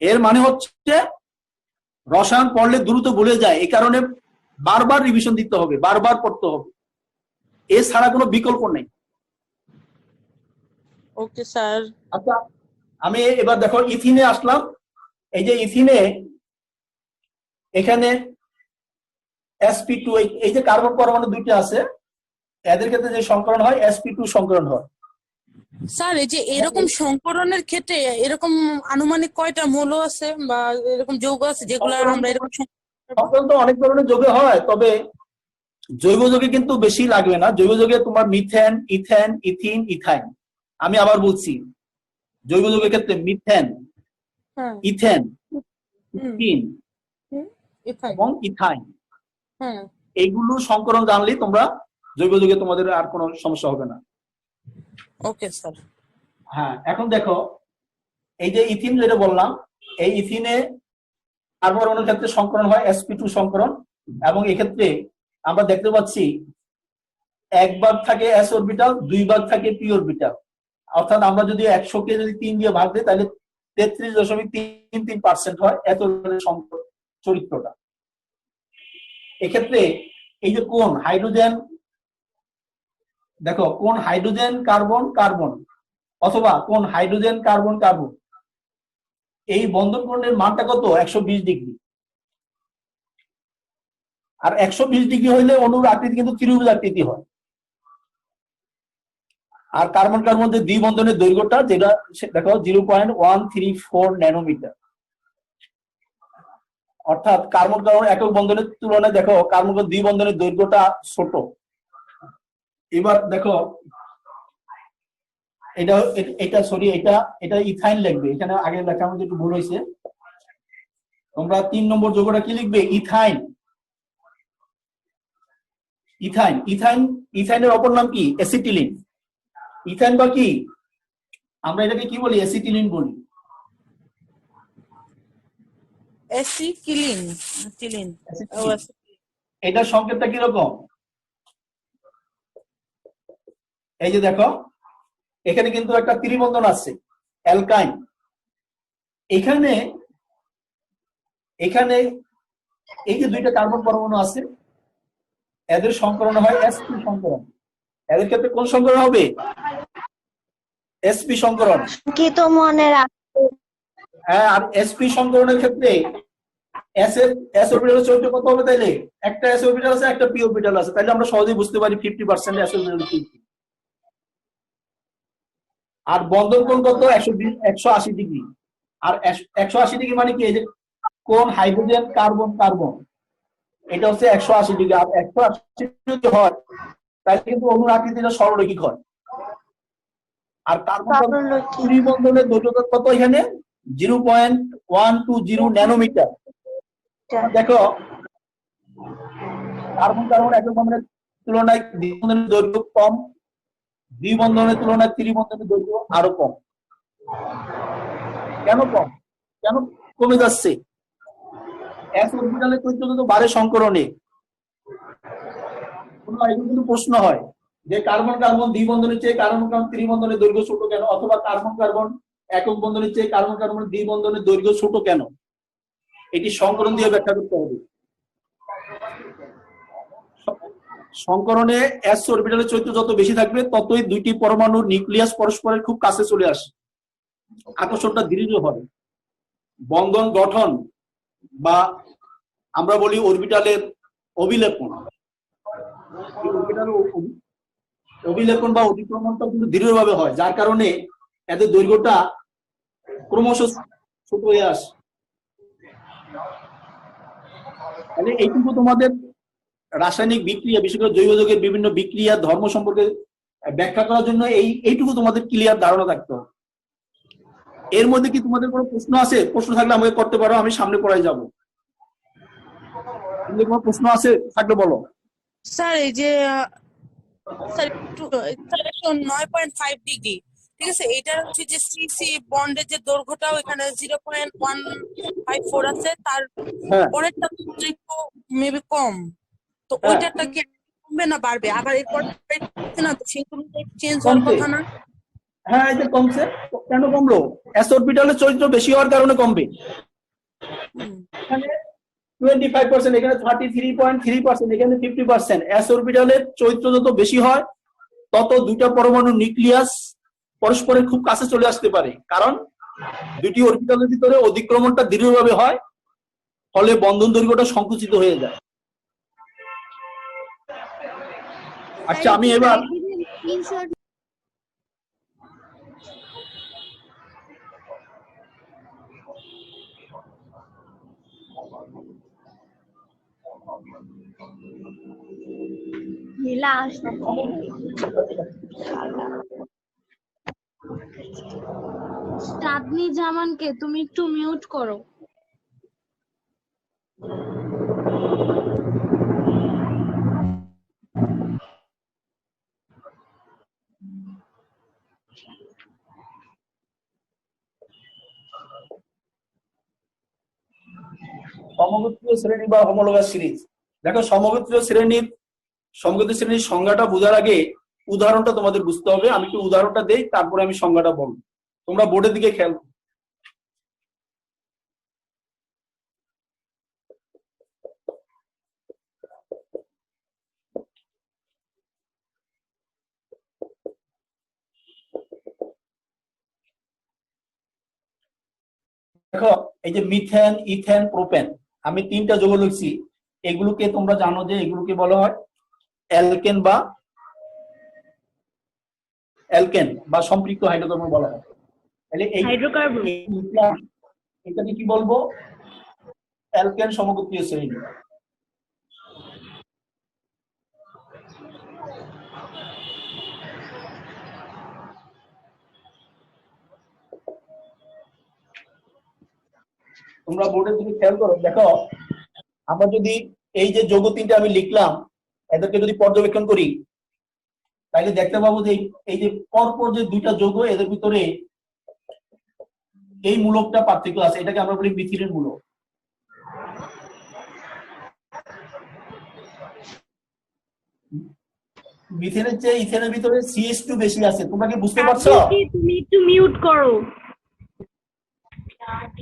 এর মানে হচ্ছে রসায়ন পড়লে দ্রুত ভুলে যায়, এই কারণে বারবার রিভিশন দিতে হবে, বারবার পড়তে হবে, এছাড়া কোনো বিকল্প নেই। Okay sir. আচ্ছা, আমি এবার দেখো ইথিনে আসলাম। এই যে ইথিনে এখানে sp2, এই যে কার্বন পরমাণু দুইটা আছে, এদের ক্ষেত্রে যে সংকরণ হয় sp2 সংকরণ হয়। স্যার এই যে এরকম সংকরণের ক্ষেত্রে এরকম আনুমানিক কয়টা মৌল আছে বা এরকম যৌগ আছে যেগুলো আমরা এরকম সংকরণ তো অনেক ধরনের যৌগে হয়, তবে জৈব যৌগে কিন্তু বেশি লাগবে না। জৈব যৌগে তোমার মিথেন, ইথেন, ইথিন, ইথাইন। আমি আবার বলছি, জৈব যৌগের ক্ষেত্রে মিথেন, হ্যাঁ ইথেন, হুম, ইথিন ইথাইন, এবং ইথাইন, হ্যাঁ এইগুলো সংকরণ জানলেই তোমরা জৈব যৌগে তোমাদের আর কোনো সমস্যা হবে না। Okay sir. হ্যাঁ, এখন দেখো এই যে ইথিন যেটা বললাম, এই ইথিনে কার্বন অণুর ক্ষেত্রে সংকরণ হয় sp2 সংকরণ, এবং এক্ষেত্রে আমরা দেখতে পাচ্ছি 1 ভাগ থাকে s অরবিটাল, 2 ভাগ থাকে p অরবিটাল। অর্থাৎ আমরা যদি 100 কে যদি 3 দিয়ে ভাগ দিই তাহলে 33.33% হয় এত চরিত্রটা। এক্ষেত্রে এই যে কোন হাইড্রোজেন, দেখো কোন হাইড্রোজেন কার্বন কার্বন অথবা কোন হাইড্রোজেন কার্বন কার্বন, এই বন্ধন কোণের মানটা কত? 120 ডিগ্রি। আর 120 ডিগ্রি হইলে অণুর আকৃতি কিন্তু ত্রিভুজ আকৃতি হয়। আর কার্বন কার্বন যে দ্বি বন্ধনের দৈর্ঘ্যটা, যেটা দেখো 0.134 ন্যানোমিটার। অর্থাৎ কার্বন কার্বন একক বন্ধনের তুলনায় দেখো কার্বন কার্বন দ্বি বন্ধনের দৈর্ঘ্যটা ছোট। এবার দেখো এটা সরি, এটা ইথাইন লিখবে, এখানে আগে লেখা আমাদের একটু ভুল হয়েছে। তোমরা 3 নম্বর যৌগটা কি লিখবে? ইথাইন। ইথাইন ইথাইন ইথাইনের অপর নাম কি? অ্যাসিটিলিন। ইথাইন বা কি, আমরা এটাকে কি বলি? অ্যাসিটিলিন বলি। অ্যাসিটিলিন, টিলিন। ও আচ্ছা। এটার সংকেতটা কিরকম? এই যে দেখো এখানে কিন্তু একটা ত্রিবন্ধন আছে, অ্যালকাইন। এখানে এখানে এই যে দুইটা কার্বন পরমাণু আছে, এদের সংকরণ হয় sp সংকরণ। এদের ক্ষেত্রে কোন সংকরণ হবে? sp সংকরণ। কি তো মনে রাখতে। হ্যাঁ, আর sp সংকরণের ক্ষেত্রে s অরবিটালের চরিত্র কত হবে? তাইলে একটা s অরবিটাল আছে, একটা p অরবিটাল আছে, তাইলে আমরা সহজেই বুঝতে পারি 50% s অরবিটাল কি। আর বন্ধন কোণ কত? 180 ডিগ্রি। আর 180 ডিগ্রি মানে কি? এই যে কোন হাইড্রোজেন কার্বন কার্বন, এটা হচ্ছে 180 ডিগ্রি। আর 180 যদি হয় তাহলে কিন্তু অণুর আকৃতিটা সরলরৈখিক হয়। আর কার্বন ত্রিবন্ধনের দৈর্ঘ্য কত এখানে? 0.120 ন্যানোমিটার। দেখো কার্বন কার্বন একক বন্ধনের তুলনায় দ্বিবন্ধনের দৈর্ঘ্য কম, দ্বিবন্ধনের তুলনায় ত্রিবন্ধনের দৈর্ঘ্য আরো কম। কেন কম, কেন কমে যাচ্ছে? এস অরবিটালের চরিত্র তো বাড়ে সংকরণে। কিন্তু প্রশ্ন হয় যে কার্বন কার্বন দ্বিবন্ধনের চেয়ে কার্বন কার্বন ত্রিবন্ধনের দৈর্ঘ্য ছোট কেন, অথবা কার্বন কার্বন একক বন্ধনের চেয়ে কার্বন কার্বন দ্বিবন্ধনের দৈর্ঘ্য ছোট কেন? এটি সংকরণ দিয়ে ব্যাখ্যা করতে হবে। সংকরণে এস অরবিটালের চরিত্র যত বেশি থাকবে ততই দুইটি পরমাণুর নিউক্লিয়াস পরস্পরের খুব কাছে চলে আসে, আকর্ষণটা দৃঢ় হবে। বন্ধন গঠন বা আমরা বলি অরবিটালের অভিলেপন, অভিলেপন বা অতিক্রমণটা কিন্তু দৃঢ়ভাবে হয়, যার কারণে এদের দৈর্ঘ্যটা ক্রমশ ছোট হয়ে আসে। তাহলে এইটুকু তোমাদের রাসায়নিক বিক্রিয়া, বিশেষ করে জৈব যৌগের বিভিন্ন বিক্রিয়ার ধর্ম সম্পর্কে ব্যাখ্যা করার জন্য এইটুকু তোমাদের ক্লিয়ার ধারণা থাকতে হবে। এর মধ্যে কি তোমাদের কোনো প্রশ্ন আছে? প্রশ্ন থাকলে আমাকে করতে পারো, আমি সামনে পড়ায় যাবো। কোনো প্রশ্ন আছে থাকলে বলো। স্যার এই যে স্যার 9.5 ডিগ্রি, ঠিক আছে, এটার হচ্ছে যে সিসি বন্ডের যে দৈর্ঘ্যটাও এখানে 0.154 আছে, তার হ্যাঁ, পরেরটা একটু মেবি কম, তো ওইটাটা কি কমবে না বাড়বে? আবার এরপর না তো সেই তুলনায় চেঞ্জ হওয়ার কমছে। কথা না? হ্যাঁ, এটা কমছে। কেন কমলো? এস অরবিটালের চরিত্র বেশি হওয়ার কারণে কমবে। এখানে 25%, এখানে 33.3%, এখানে 50%। এস অরবিটালের চরিত্র যত বেশি হয় তত দুইটা পরমাণু নিউক্লিয়াস পরস্পরের খুব কাছে চলে আসতে পারে, কারণ দুটি অরবিটালের ভিতরে অধিক্রমণটা দৃঢ়ভাবে হয়, ফলে বন্ধন দৈর্ঘ্যটা সংকুচিত হয়ে যায়। আচ্ছা, আমি এবার নীলা আসতে চাঁদনি জামানকে তুমি একটু মিউট করো। সমগোত্রীয় শ্রেণী বা হোমোলোগাস সিরিজ। দেখো, সমগোত্রীয় শ্রেণীর সংজ্ঞাটা বোঝার আগে উদাহরণটা তোমাদের বুঝতে হবে। আমি একটু উদাহরণটা দেই, তারপরে আমি সংজ্ঞাটা বলবো। তোমরা বোর্ডের দিকে খেয়াল করো। দেখো, এই যে মিথেন, ইথেন, প্রোপেন, আমি তিনটা যৌগ লিখছি। এগুলোকে তোমরা জানো যে এগুলোকে বলা হয় অ্যালকেন বা সম্পৃক্ত হাইড্রোকার্বন বলা হয়। তাহলে এই হাইড্রোকার্বন, এটাকে কি বলবো? অ্যালকেন সমগোত্রীয় শ্রেণী। তোমরা বোর্ডের দিকে খেয়াল করো। দেখো, আমরা যদি এই যে যৌগ তিনটা আমি লিখলাম, এদেরকে যদি পর্যবেক্ষণ করি, তাহলে দেখতে পাবো যে এই যে পরপর যে দুইটা যৌগ, এদের ভিতরে এই মূলকটা পার্থক্য আছে। এটাকে আমরা বলি মিথিলিন মূলক। মিথেনের চেয়ে ইথেনের ভিতরে CH2 বেশি আছে। তোমরা কি বুঝতে পারছো? তুমি একটু মিউট করো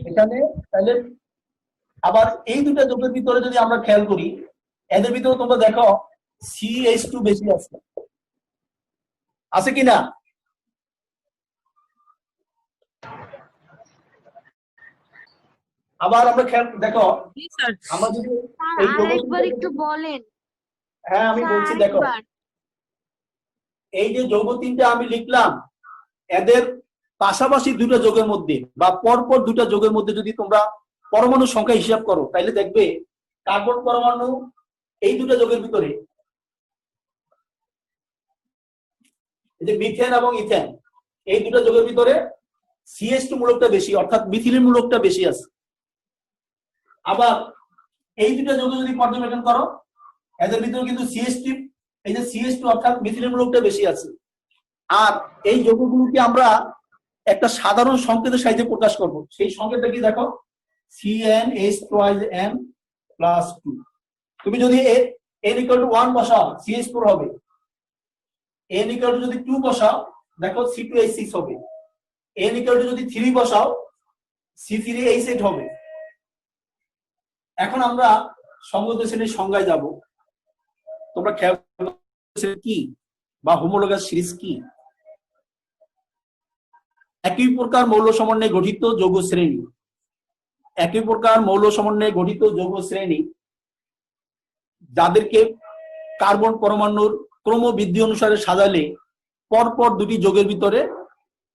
এখানে তাহলে আবার এই দুটা যৌগের ভিতরে যদি আমরা খেয়াল করি, এদের ভিতরে তোমরা দেখো CH2 বেশি আছে কিনা? আবার আমরা খেয়াল দেখো, আমরা যদি আরেকবার একটু বলেন। হ্যাঁ, আমি বলছি। দেখো, এই যে যৌগ তিনটা আমি লিখলাম, এদের পাশাপাশি দুটো যৌগের মধ্যে বা পরপর দুটো যৌগের মধ্যে যদি তোমরা পরমাণু সংখ্যা হিসাব করো, তাহলে দেখবে কার্বন পরমাণু এই দুটো যৌগের ভিতরে, এই যে মিথেন এবং ইথেন, এই দুটো যৌগের ভিতরে CH2 মূলকটা বেশি, অর্থাৎ মিথিলিন মূলকটা বেশি আছে। আবার এই দুটো যৌগ যদি পর্যবেক্ষণ করো, এদের ভিতরে কিন্তু সিএস2, এই যে সিএস2 অর্থাৎ মিথিলিন মূলকটা বেশি আছে। আর এই যৌগগুলোকে আমরা একটা সাধারণ সংকেতের সাহায্যে প্রকাশ করব। সেই সংকেতটা কি দেখো, CnH2n+2। তুমি যদি n=1 বসাও CH4 হবে, n= যদি 2 বসাও দেখো C2H6 হবে, n= যদি 3 বসাও C3H8 হবে। এখন আমরা সমগত শ্রেণীর সংজ্ঞায় যাব। তোমরা খেয়াল কি বা হোমোলোগাস সিরিজ কি? একই প্রকার মৌল সমন্বয়ে গঠিত যৌগ শ্রেণী, একই প্রকার মৌল সমন্বয়ে গঠিত যৌগ শ্রেণী যাদেরকে কার্বন পরমাণুর ক্রমবৃদ্ধি অনুসারে সাজালে পরপর দুটি যৌগের ভিতরে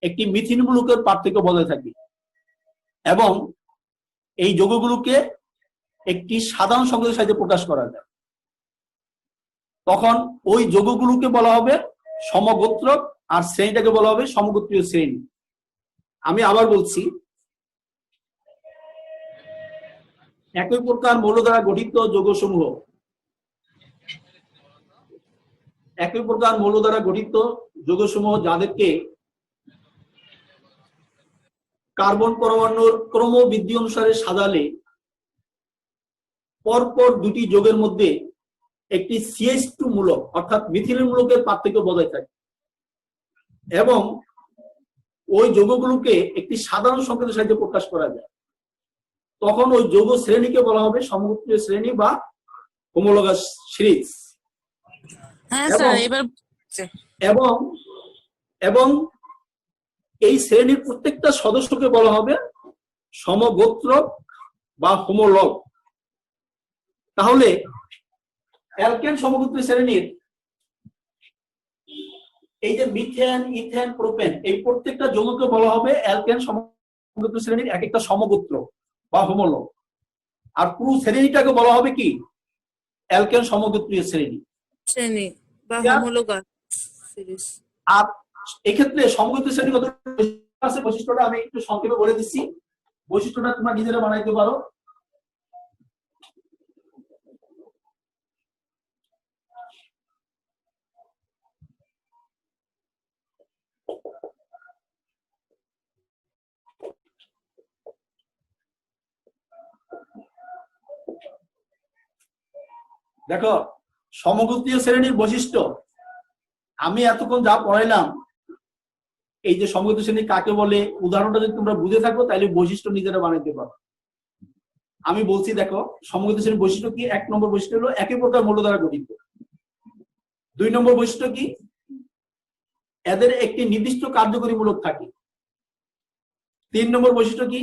একটি মিথিন মূলকের পার্থক্য বজায় থাকে এবং এই যৌগগুলোকে একটি সাধারণ সংকেতের সাহায্যে প্রকাশ করা যায়, তখন ওই যৌগগুলোকে বলা হবে সমগোত্রক আর শ্রেণীটাকে বলা হবে সমগোত্রীয় শ্রেণী। আমি আবার বলছি, একই প্রকার মৌল দ্বারা গঠিত যৌগসমূহ, একই প্রকার মৌল দ্বারা গঠিত যৌগসমূহ যাদেরকে কার্বন পরমাণুর ক্রমবৃদ্ধি অনুসারে সাজালে পরপর দুটি যৌগের মধ্যে একটি CH2 মূলক অর্থাৎ মিথিলিন মূলকের পার্থক্য বজায় থাকে এবং ওই যৌগগুলোকে একটি সাধারণ সংকেতের সাহায্যে প্রকাশ করা যায়, তখন ওই যৌগ শ্রেণীকে বলা হবে সমগোত্রীয় শ্রেণী বা হোমোলোগাস সিরিজ। হ্যাঁ স্যার, এবার এবং এবং এই শ্রেণীর প্রত্যেকটা সদস্যকে বলা হবে সমগোত্রক বা হোমোলগ। তাহলে অ্যালকেন সমগোত্রীয় শ্রেণীর এই যে মিথেন, ইথেন, প্রোপেন, এই প্রত্যেকটা যৌগকে বলা হবে অ্যালকেন সমগোত্রীয় শ্রেণীর এক একটা সমগোত্র বা হোমোলগ। আর পুরো শ্রেণীটাকে বলা হবে কি, অ্যালকেন সমগোত্রীয় শ্রেণী বা হোমোলোগাস সিরিজ। আর এক্ষেত্রে সমগোত্রীয় শ্রেণী কত আছে বৈশিষ্ট্যটা আমি একটু সংক্ষেপে বলে দিচ্ছি, বৈশিষ্ট্যটা তোমরা নিজেরা বানাইতে পারো। দেখো সমগোত্রীয় শ্রেণীর বৈশিষ্ট্য আমি এতক্ষণ যা পড়াইলাম, এই যে সমগোত্রীয় শ্রেণী কাকে বলে উদাহরণটা যদি তোমরা বুঝে থাকো তাহলে বৈশিষ্ট্য নিজেরা বানাইতে পারো। আমি বলছি দেখো সমগোত্রীয় শ্রেণীর বৈশিষ্ট্য কি। 1 নম্বর বৈশিষ্ট্য হলো একই প্রকার মৌল দ্বারা গঠিত। 2 নম্বর বৈশিষ্ট্য কি, এদের একটি নির্দিষ্ট কার্যকরী মূলক থাকে। 3 নম্বর বৈশিষ্ট্য কি,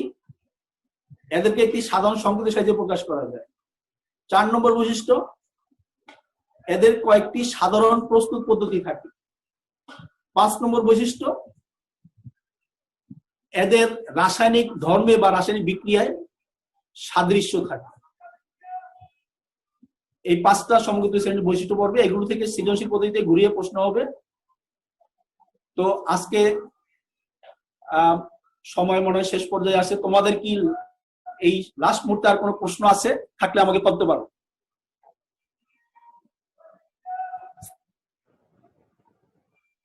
এদেরকে একটি সাধারণ সংকেতের সাহায্যে প্রকাশ করা যায়। 4 নম্বর বৈশিষ্ট্য, এদের কয়েকটি সাধারণ প্রস্তুত পদ্ধতি থাকে। 5 নম্বর বৈশিষ্ট্য, এদের রাসায়নিক ধর্মে বা রাসায়নিক বিক্রিয়ায় সাদৃশ্য থাকে। এই 5টা সমগোত্রীয় শ্রেণীর বৈশিষ্ট্য পড়বে, এগুলো থেকে সৃজনশীল পদ্ধতিতে ঘুরিয়ে প্রশ্ন হবে। তো আজকে সময় মনে হয় শেষ পর্যায়ে আসে। তোমাদের কি এই লাস্ট মুহূর্তে আর কোনো প্রশ্ন আছে? থাকলে আমাকে করতে পারো।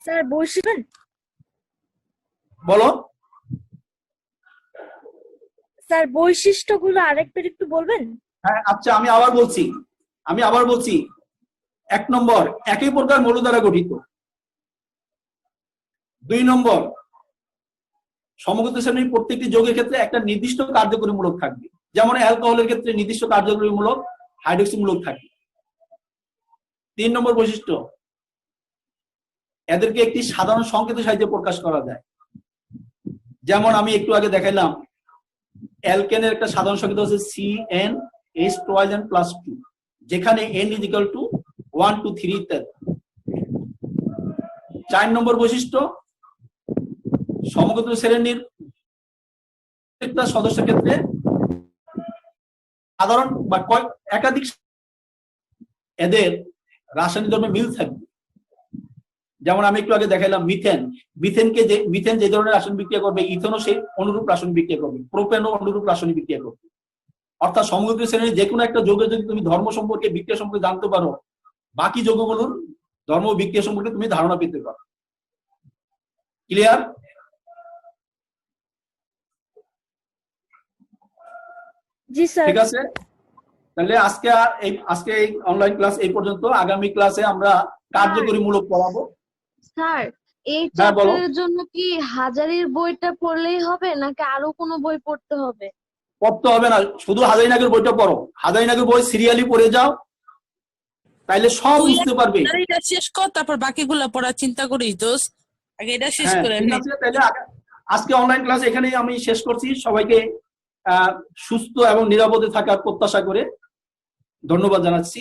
স্যার বৈশিষ্ট্য বলো। স্যার বৈশিষ্ট্যগুলো আরেকবার একটু বলবেন? হ্যাঁ আচ্ছা, আমি আবার বলছি 1 নম্বর একই প্রকার মৌল দ্বারা গঠিত। 2 নম্বর সমগোত্রীয় শ্রেণীর প্রত্যেকটি যৌগের ক্ষেত্রে একটা নির্দিষ্ট কার্যকরী মূলক থাকবে, যেমন অ্যালকোহলের ক্ষেত্রে নির্দিষ্ট কার্যকরী মূলক হাইড্রোক্সি মূলক থাকে। 3 নম্বর বৈশিষ্ট্য, এদেরকে একটি সাধারণ সংকেতের সাহায্যে প্রকাশ করা যায়, যেমন আমি একটু আগে দেখাইলাম অ্যালকেনের একটা সাধারণ সংকেত হচ্ছে CnH2n+2, যেখানে n = 1 2 3 ইত্যাদি। 4 নম্বর বৈশিষ্ট্য, সমগোত্রীয় শ্রেণীর প্রত্যেকটা সদস্যের ক্ষেত্রে সাধারণ বা একাধিক এদের রাসায়নিক ধর্মে মিল থাকবে, যেমন আমি একটু আগে দেখাইলাম মিথেন যে ধরনের রাসায়নিক বিক্রিয়া করবে, ইথেনও সেই অনুরূপ রাসায়নিক বিক্রিয়া করবে, প্রোপেনও অনুরূপ রাসায়নিক বিক্রিয়া করবে। অর্থাৎ সমগোত্রীয় শ্রেণীর যে কোনো একটা যৌগের যদি তুমি ধর্ম সম্পর্কে, বিক্রিয়া সম্পর্কে জানতে পারো, বাকি যৌগগুলোর ধর্ম ও বিক্রিয়া সম্পর্কে তুমি ধারণা পেতে পারো। ক্লিয়ার? জি স্যার। ঠিক আছে, তাহলে আজকে এই অনলাইন ক্লাস এই পর্যন্ত। আগামী ক্লাসে আমরা কার্যকরীমূলক পড়াবো। স্যার এই হ্যাঁ, বলো। চ্যাপ্টারের জন্য কি হাজারীর বইটা পড়লেই হবে নাকি আরো কোনো বই পড়তে হবে? পড়তে হবে না, শুধু হাজারি নাগের বইটা পড়ো। হাজারি নাগের বই সিরিয়ালি পড়ে যাও, তাইলে সব তুই বুঝতে পারবে। এটা শেষ কর, তারপর বাকিগুলা পড়ার চিন্তা করিস দোস্ত। আগে এটা শেষ হ্যাঁ, করে ঠিক নে। আছে, তাহলে আজকে অনলাইন ক্লাস এখানেই আমি শেষ করছি। সবাইকে সুস্থ এবং নিরাপদে থাকার প্রত্যাশা করে ধন্যবাদ জানাচ্ছি।